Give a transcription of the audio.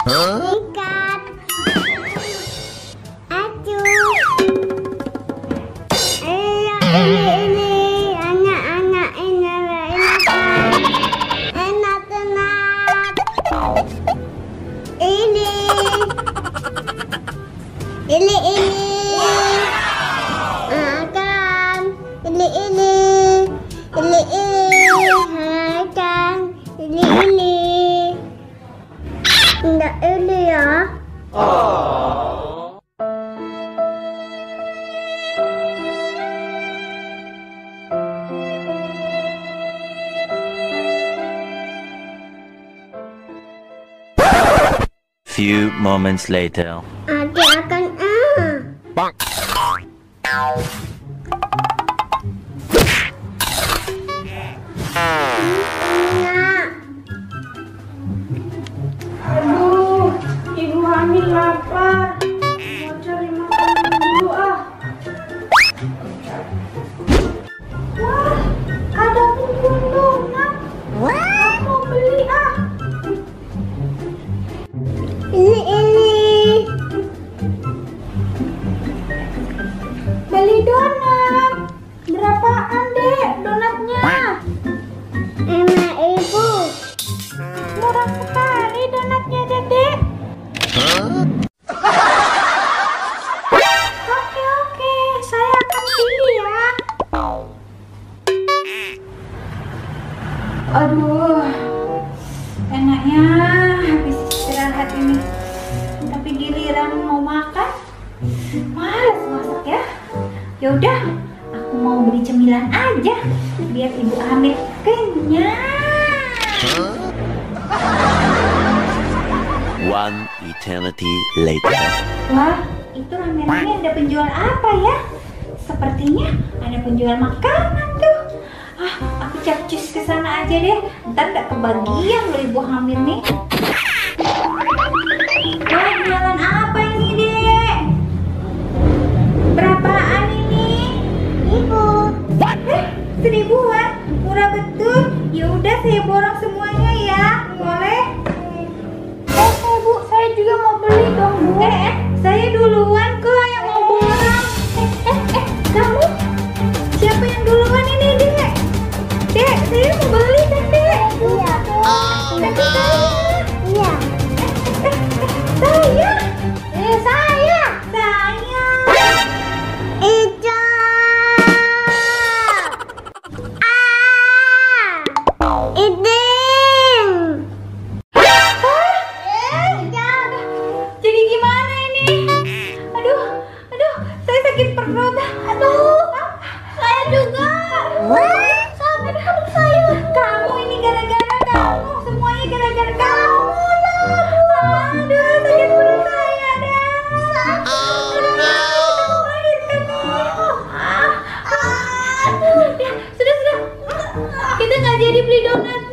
Ikan. Aduh. Ini anak-anak ini enak tenang. Ini akan enggak ini ya. Few moments later. Adik akan Aduh, ibu hamil lapar. Mau cari makanan dulu ah. Wah, ada pembunuhan. Aku mau beli ah. Ini Beli donat. Berapaan dek donatnya? emak ibu. Murah sekali donatnya dedek. Oke, saya akan pilih ya. Aduh, enaknya habis istirahat ini. Tapi giliran mau makan, males masak ya. Yaudah, aku mau beli cemilan aja, biar ibu hamil kenyang. One eternity later. Wah, itu rame-rame ada penjual apa ya? Sepertinya ada penjual makanan tuh. Ah, aku capcus ke sana aja deh. Ntar gak kebagian loh ibu hamil nih. Wah, jualan apa ini dek? Berapaan ini? Ibu. Seribuan? Murah betul. Ya udah saya borong semuanya ya. Boleh? Bu, saya juga mau beli dong, Bu. Saya duluan kok yang mau borong. Kamu? Siapa yang duluan ini, Dek? Dek, saya mau beli kan, Dek? Iya. Tapi saya. Iya. Saya. Saya. Saya. Itu. Iding. Jadi gimana ini? Aduh, saya sakit perut. Aduh, saya juga. Sakit perut saya. Kamu ini gara-gara kamu. Semuanya gara-gara kamu. Aduh, sakit perut saya dah. Sudah. Kita nggak jadi beli donat